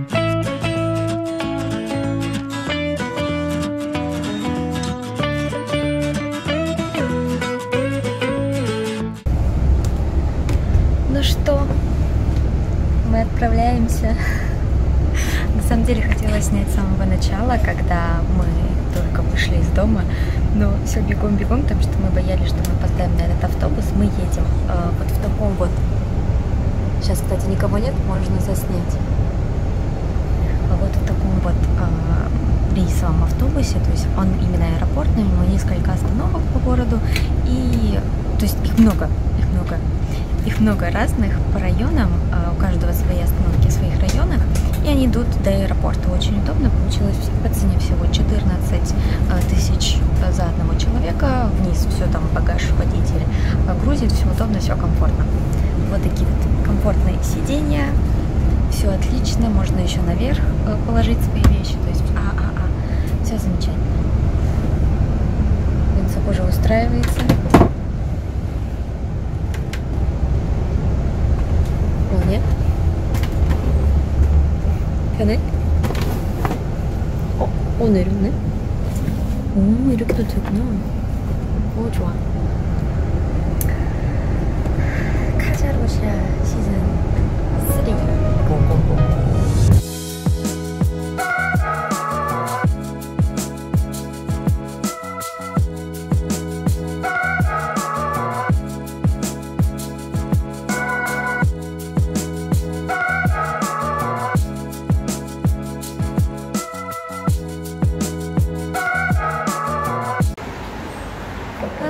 Ну что, мы отправляемся. На самом деле хотела снять с самого начала, когда мы только вышли из дома, но все бегом-бегом, потому что мы боялись, что мы опоздаем на этот автобус. Мы едем вот в таком вот... Сейчас, кстати, никого нет, можно заснять. Вот в таком вот рейсовом автобусе, то есть он именно аэропортный, у него несколько остановок по городу, и то есть их много разных по районам, у каждого свои остановки в своих районах, и они идут до аэропорта. Очень удобно, получилось по цене всего 14 тысяч за одного человека, вниз все там багаж водитель грузит, все удобно, все комфортно. Вот такие вот комфортные сиденья, все отлично, можно еще наверх положить свои вещи, то есть все замечательно. Винсок уже устраивается. 편해? 편해? 내렸네? 오, 이렇게도 되구나. 오, 좋아. 카자로샤 시즌 3 고고고.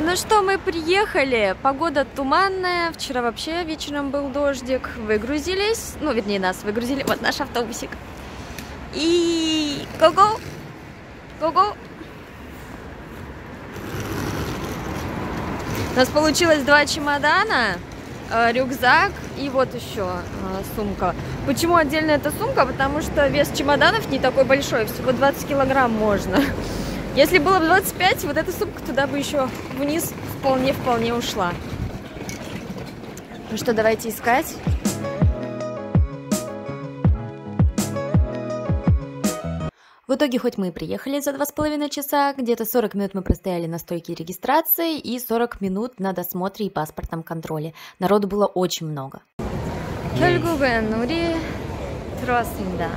Ну что, мы приехали. Погода туманная. Вчера вообще вечером был дождик. Выгрузились. Ну, вернее, нас выгрузили. Вот наш автобусик. И... Го-го! Го-го! У нас получилось 2 чемодана, рюкзак и вот еще сумка. Почему отдельно эта сумка? Потому что вес чемоданов не такой большой. Всего 20 килограмм можно. Если было бы 25, вот эта сумка туда бы еще вниз вполне ушла. Ну что, давайте искать. В итоге, хоть мы и приехали за 2,5 часа, где-то 40 минут мы простояли на стойке регистрации и 40 минут на досмотре и паспортном контроле. Народу было очень много. 결국은 우리 들어왔습니다.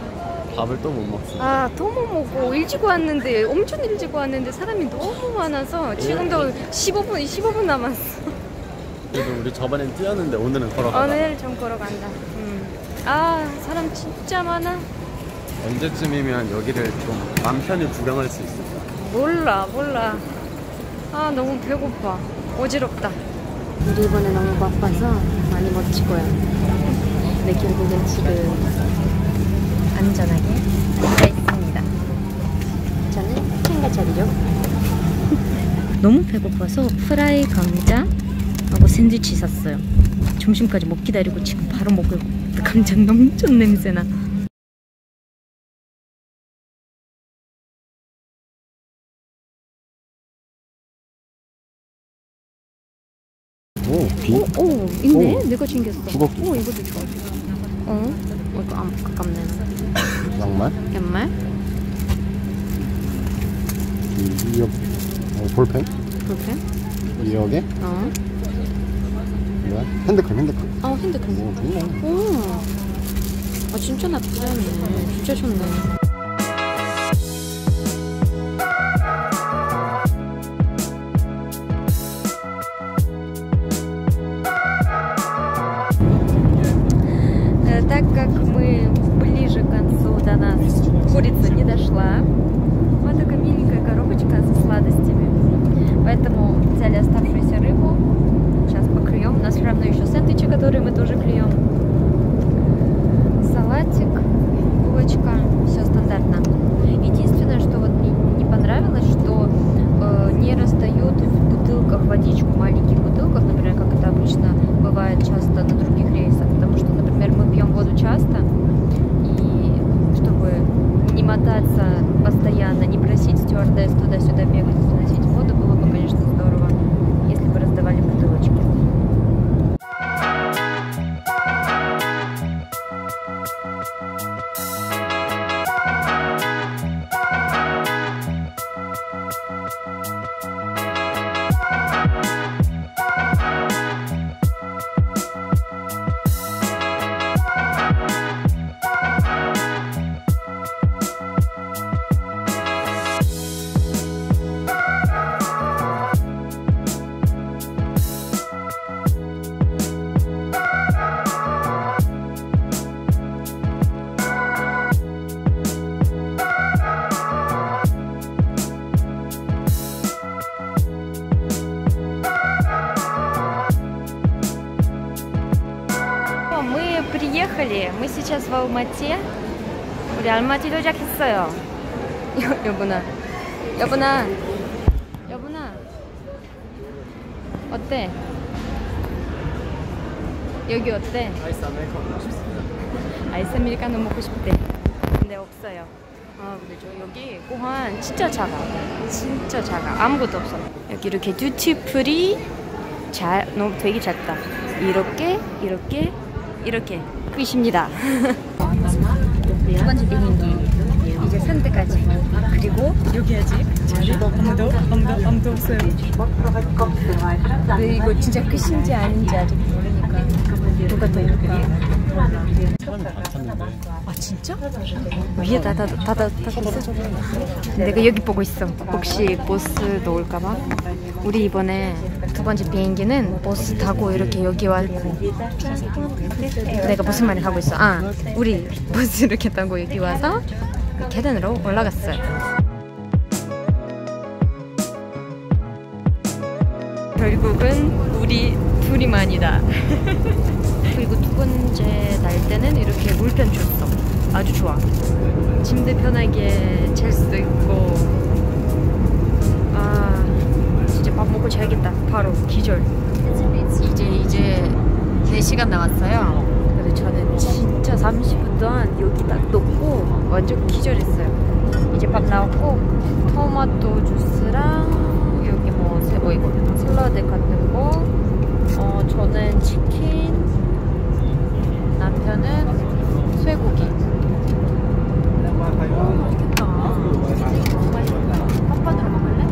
밥을 또 못 먹습니다. 아, 또 못 먹고 일찍 왔는데 엄청 일찍 왔는데 사람이 너무 많아서 지금도 15분 남았어. 그래도 우리 저번엔 뛰었는데 오늘은 걸어간다. 오늘 좀 걸어간다. 아, 사람 진짜 많아. 언제쯤이면 여기를 좀 맘 편히 구경할 수 있을까? 몰라. 아, 너무 배고파. 어지럽다. 우리 이번에 너무 바빠서 많이 못 찍어요. 근데 결국엔 지금 안전하게 앉아 있습니다. 저는 캔가차리죠. 너무 배고파서 프라이 감자하고 샌드위치 샀어요. 점심까지 못 기다리고 지금 바로 먹고 감자 넘쳐 냄새나. 오, 비? 오, 있네? 내가 챙겼어. 주걱기. 오, 이것도 좋아. 이거 아깝네. 양말? 양말? 볼펜? 여기? 뭐야? 핸드크림. 핸드크림. 오, 좋네. 오. 진짜 나쁘지 않네. 진짜 좋네. Так как мы ближе к концу до нас курица не дошла, вот такая миленькая коробочка со сладостями, поэтому взяли оставшуюся рыбу, сейчас поклюем, у нас все равно еще сэндвичи, которые мы тоже клюем, салатик, булочка, все стандартно. Единственное, что вот мне не понравилось, что не раздают в бутылках водичку, в маленьких бутылках, например, как это обычно бывает часто на других рейсах, потому что, например, мы пьем воду часто, и чтобы не мотаться постоянно, не просить стюардесс туда-сюда бегать, заносить воду, было бы, конечно, здорово, если бы раздавали бутылочки. в Алмате. 우리 알마티 도착했어요. 여보나. 어때? 여기 어때? 아이스 아메리카노 먹고 싶습니다. 아이스 아메리카노 먹고 싶대. 근데 없어요. 근데 저 여기 공항 진짜 작아. 아무것도 없어. 여기 이렇게 듀티프리 너무 되게 작다. 이렇게 끝입니다. 두 번째 비행기 이제 선택까지. 그리고 여기 아직 아무도 없어요. 근데 이거 진짜 끝인지 아닌지 아직 모르니까 누가 더 있을까? 사람이 많았는데. 아 진짜? 위에 다 있어? 내가 여기 보고 있어. 혹시 버스도 올까봐? 우리 이번에 두 번째 비행기는 버스 타고 이렇게 여기 왔고. 내가 무슨 말을 하고 있어? 우리 버스 이렇게 타고 여기 와서 계단으로 올라갔어요. 결국은 우리 둘이만이다. 그리고 두 번째 날 때는 이렇게 물편 줬어. 아주 좋아. 침대 편하게 잘 수도 있고. 진짜 밥 먹고 자야겠다. 바로 기절. 이제 4시간 남았어요. 그래서 저는 진짜 30분 동안 여기 딱 놓고 완전 기절했어요. 이제 밥 나왔고 토마토 주스랑 여기 뭐 이거 샐러드 같은 거. 저는 치킨, 남편은 쇠고기. 맛있겠다. 맛있겠다. 팥빵으로 먹을래?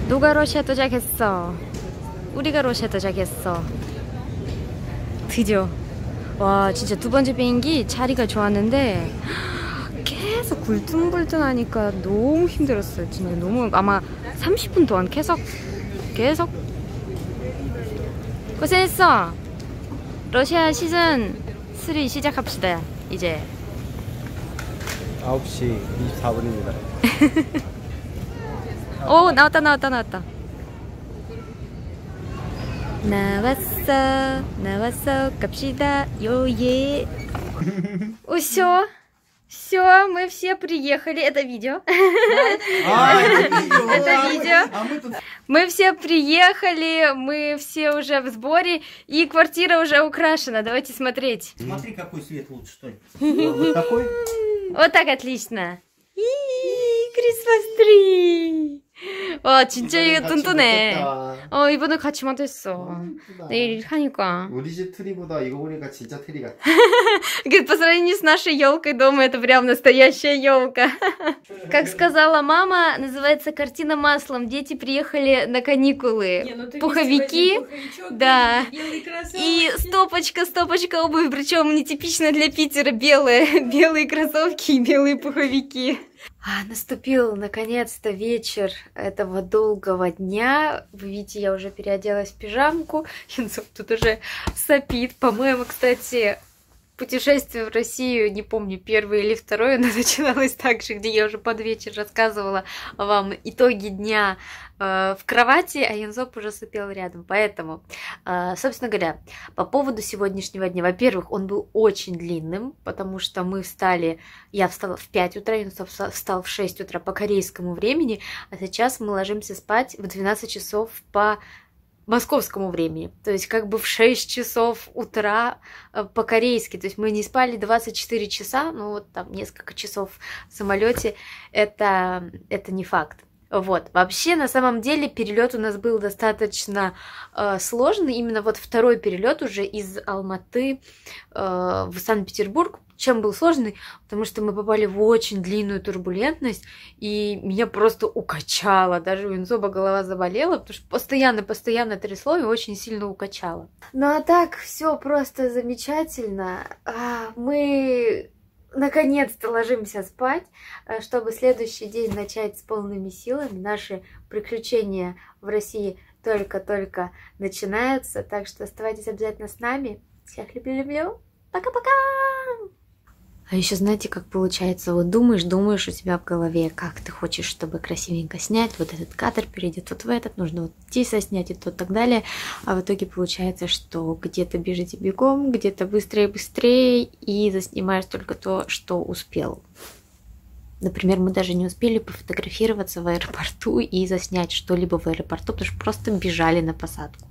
누가 러시아 도착했어? 우리가 러시아 도착했어. 드디어. 와 진짜 두 번째 비행기 자리가 좋았는데 계속 굴퉁굴퉁하니까 너무 힘들었어요. 진짜 너무 아마 30분 동안 계속 고생했어. 러시아 시즌 3 시작합시다. 이제 9시 24분입니다. 오 나왔다. 나왔어 갑시다 요예. Все, мы все приехали. Это видео. Это видео. Мы все приехали, мы все уже в сборе, и квартира уже украшена. Давайте смотреть. Смотри, какой свет лучше, что ли. Вот такой? Вот так отлично. Christmas tree. 와 진짜 이거 뚠뚠해. 이번에 같이 만들었어. 내일 하니까. 우리 집 트리보다 이거 보니까 진짜 트리 같아. По сравнению с нашей елкой дома, это прям настоящая елка. Как сказала мама, называется картина маслом. Дети приехали на каникулы. Пуховики, да. И стопочка обуви, причем нетипично для Питера, белые кроссовки и белые пуховики. Наступил наконец-то вечер этого долгого дня. Вы видите, я уже переоделась в пижамку. Янцов тут уже сопит. По-моему, кстати, путешествие в Россию, не помню, первое или второе, но начиналось так же, где я уже под вечер рассказывала вам итоги дня в кровати, а Янзоп уже сопел рядом. Поэтому, собственно говоря, по поводу сегодняшнего дня. Во-первых, он был очень длинным, потому что мы встали, я встала в 5 утра, Янзоп встал в 6 утра по корейскому времени, а сейчас мы ложимся спать в 12 часов по московскому времени, то есть как бы в 6 часов утра по-корейски, то есть мы не спали 24 часа, ну вот там несколько часов в самолете, это не факт. Вот, вообще, на самом деле, перелет у нас был достаточно сложный, именно вот второй перелет уже из Алматы в Санкт-Петербург. Чем был сложный? Потому что мы попали в очень длинную турбулентность, и меня просто укачало. Даже у Янзоба голова заболела, потому что постоянно трясло и очень сильно укачало. Ну а так, все просто замечательно. Мы наконец-то ложимся спать, чтобы следующий день начать с полными силами. Наши приключения в России только-только начинаются, так что оставайтесь обязательно с нами. Всех люблю-люблю. Пока-пока! А еще знаете, как получается, вот думаешь у себя в голове, как ты хочешь, чтобы красивенько снять, вот этот кадр перейдет вот в этот, нужно вот здесь снять и то так далее, а в итоге получается, что где-то бежите бегом, где-то быстрее, и заснимаешь только то, что успел. Например, мы даже не успели пофотографироваться в аэропорту и заснять что-либо в аэропорту, потому что просто бежали на посадку.